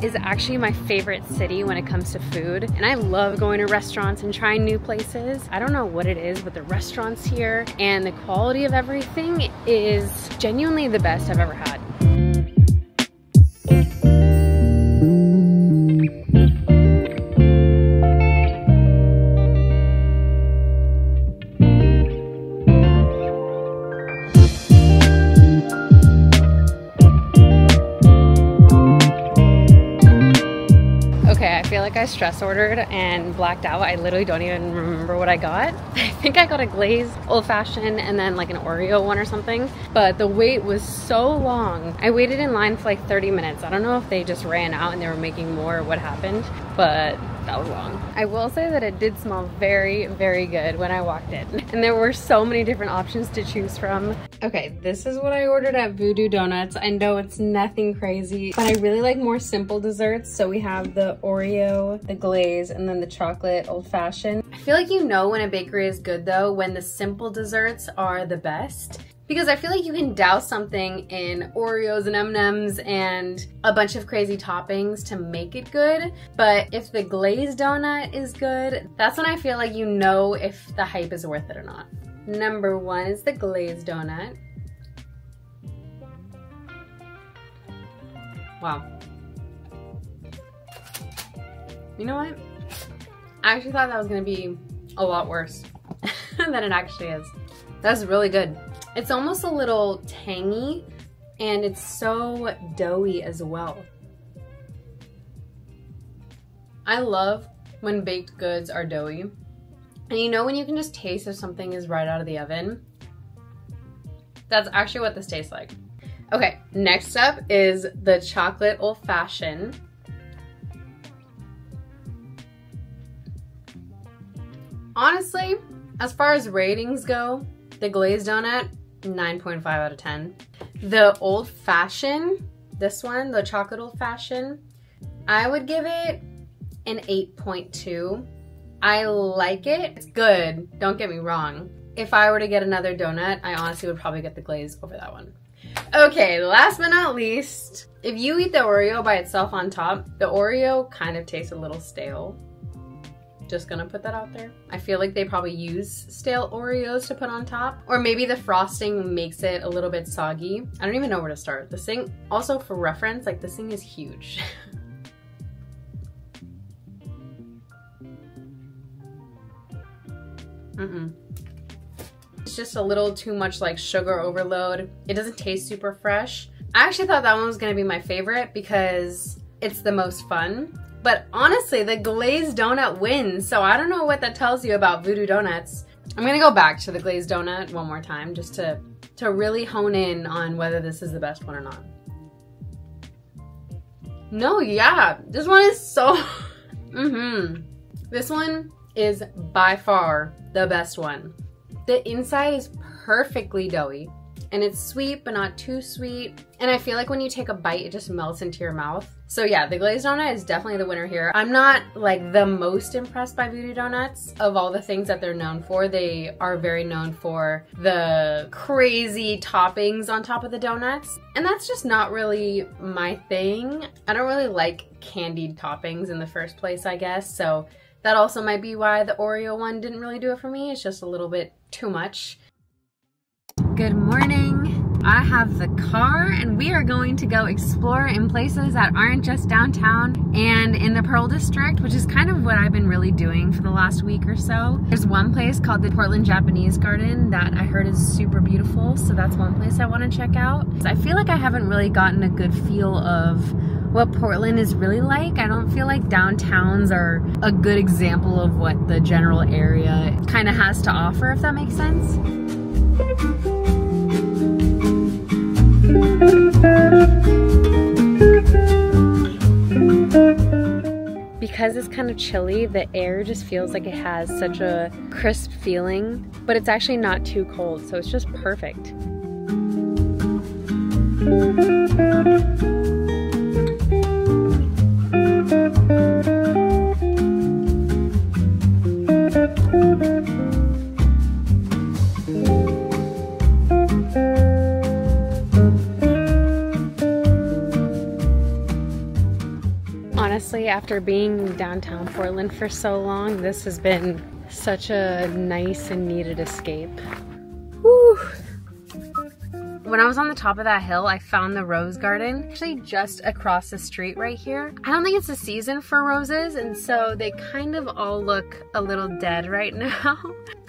Is actually my favorite city when it comes to food, and I love going to restaurants and trying new places. I don't know what it is, but the restaurants here and the quality of everything is genuinely the best I've ever had. I stress ordered and blacked out. I literally don't even remember what I got. I think I got a glazed old fashioned and then like an Oreo one or something, but the wait was so long. I waited in line for like 30 minutes. I don't know if they just ran out and they were making more or what happened, but that was long. I will say that it did smell very, very good when I walked in, and there were so many different options to choose from. Okay, this is what I ordered at Voodoo Donuts. I know it's nothing crazy, but I really like more simple desserts. So we have the Oreo, the glaze, and then the chocolate old fashioned. I feel like you know when a bakery is good though, when the simple desserts are the best. Because I feel like you can douse something in Oreos and M&Ms and a bunch of crazy toppings to make it good. But if the glazed donut is good, that's when I feel like you know if the hype is worth it or not. Number one is the glazed donut. Wow. You know what? I actually thought that was gonna be a lot worse than it actually is. That's really good. It's almost a little tangy, and it's so doughy as well. I love when baked goods are doughy. And you know when you can just taste if something is right out of the oven? That's actually what this tastes like. Okay, next up is the chocolate old fashioned. Honestly, as far as ratings go, the glazed donut, 9.5 out of 10. The old fashioned, this one, the chocolate old fashioned, I would give it an 8.2. I like it. It's good, don't get me wrong. If I were to get another donut, I honestly would probably get the glaze over that one. Okay, last but not least, if you eat the Oreo by itself on top, the Oreo kind of tastes a little stale. Just gonna put that out there. I feel like they probably use stale Oreos to put on top, or maybe the frosting makes it a little bit soggy. I don't even know where to start. This thing, also for reference, like this thing is huge. It's just a little too much like sugar overload. It doesn't taste super fresh. I actually thought that one was gonna be my favorite because it's the most fun. But honestly, the glazed donut wins, so I don't know what that tells you about Voodoo Donuts. I'm gonna go back to the glazed donut one more time just to really hone in on whether this is the best one or not. No, yeah, this one is so, This one is by far the best one. The inside is perfectly doughy, and it's sweet but not too sweet. And I feel like when you take a bite, it just melts into your mouth. So yeah, the glazed donut is definitely the winner here. I'm not like the most impressed by Voodoo Donuts. Of all the things that they're known for, they are very known for the crazy toppings on top of the donuts. And that's just not really my thing. I don't really like candied toppings in the first place, I guess. So that also might be why the Oreo one didn't really do it for me. It's just a little bit too much. Good morning. I have the car and we are going to go explore in places that aren't just downtown and in the Pearl District, which is kind of what I've been really doing for the last week or so. There's one place called the Portland Japanese Garden that I heard is super beautiful, so that's one place I want to check out. I feel like I haven't really gotten a good feel of what Portland is really like. I don't feel like downtowns are a good example of what the general area kind of has to offer, if that makes sense. Because it's kind of chilly, the air just feels like it has such a crisp feeling, but it's actually not too cold, so it's just perfect. Honestly, after being downtown Portland for so long, this has been such a nice and needed escape. Woo! When I was on the top of that hill, I found the rose garden, actually just across the street right here. I don't think it's the season for roses, and so they kind of all look a little dead right now.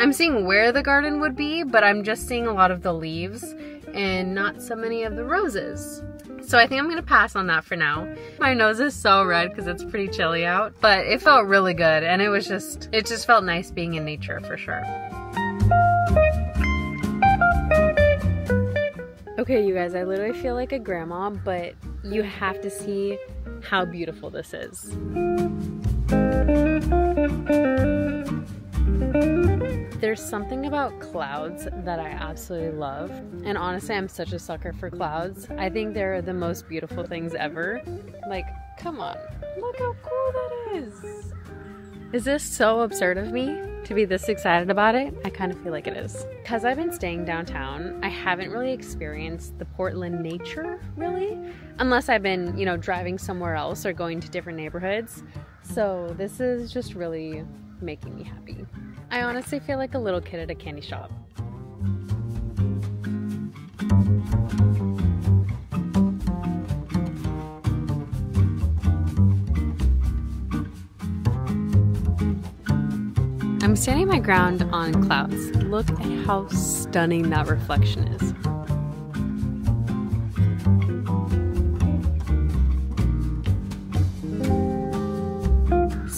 I'm seeing where the garden would be, but I'm just seeing a lot of the leaves and not so many of the roses. So I think I'm gonna pass on that for now. My nose is so red because it's pretty chilly out, but it felt really good, and it just felt nice being in nature for sure. Okay, you guys, I literally feel like a grandma, but you have to see how beautiful this is. There's something about clouds that I absolutely love. And honestly, I'm such a sucker for clouds. I think they're the most beautiful things ever. Like, come on, look how cool that is. Is this so absurd of me to be this excited about it? I kind of feel like it is. Because I've been staying downtown, I haven't really experienced the Portland nature, really. Unless I've been, you know, driving somewhere else or going to different neighborhoods. So this is just really making me happy. I honestly feel like a little kid at a candy shop. I'm standing my ground on clouds. Look at how stunning that reflection is.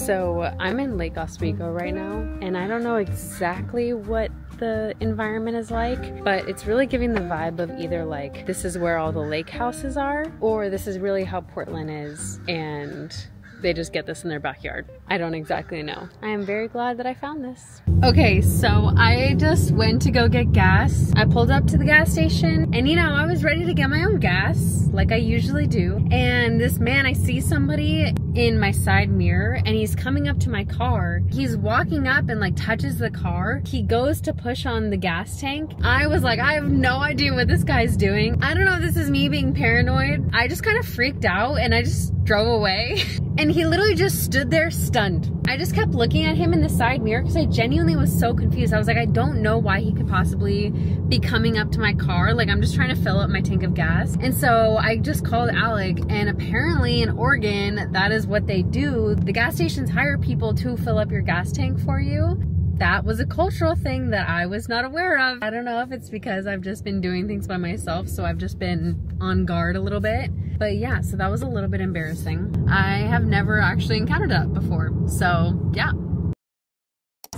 So I'm in Lake Oswego right now, and I don't know exactly what the environment is like, but it's really giving the vibe of either like this is where all the lake houses are, or this is really how Portland is and they just get this in their backyard. I don't exactly know. I am very glad that I found this. Okay, so I just went to go get gas. I pulled up to the gas station and, you know, I was ready to get my own gas like I usually do. And this man, I see somebody in my side mirror and he's coming up to my car. He's walking up and like touches the car. He goes to push on the gas tank. I was like, I have no idea what this guy's doing. I don't know if this is me being paranoid. I just kind of freaked out and I just drove away. And he literally just stood there stunned. I just kept looking at him in the side mirror because I genuinely was so confused. I was like, I don't know why he could possibly be coming up to my car. Like, I'm just trying to fill up my tank of gas. And so I just called Alec, and apparently in Oregon, that is what they do. The gas stations hire people to fill up your gas tank for you. That was a cultural thing that I was not aware of. I don't know if it's because I've just been doing things by myself, so I've just been on guard a little bit. But yeah, so that was a little bit embarrassing. I have never actually encountered that before, so yeah.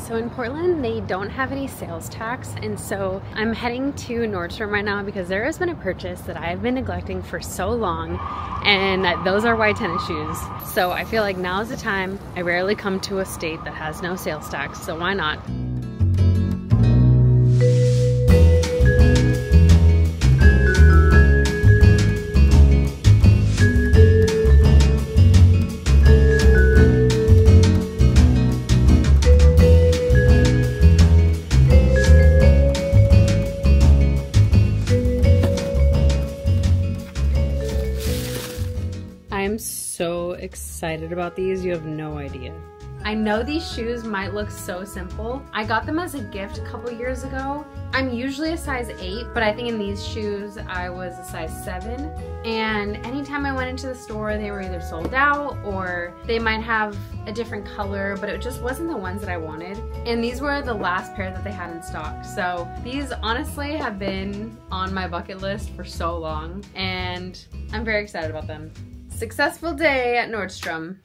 So in Portland, they don't have any sales tax, and so I'm heading to Nordstrom right now because there has been a purchase that I've been neglecting for so long, and those are white tennis shoes. So I feel like now is the time. I rarely come to a state that has no sales tax, so why not? I'm so excited about these, you have no idea. I know these shoes might look so simple. I got them as a gift a couple years ago. I'm usually a size 8, but I think in these shoes I was a size 7. And anytime I went into the store, they were either sold out or they might have a different color, but it just wasn't the ones that I wanted. And these were the last pair that they had in stock. So these honestly have been on my bucket list for so long, and I'm very excited about them. Successful day at Nordstrom.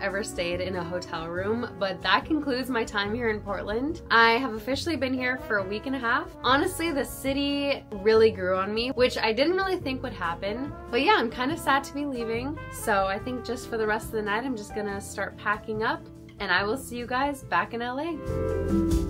ever stayed in a hotel room, but that concludes my time here in Portland. I have officially been here for a week and a half. Honestly, the city really grew on me, which I didn't really think would happen. But yeah, I'm kind of sad to be leaving. So I think just for the rest of the night, I'm just gonna start packing up, and I will see you guys back in LA.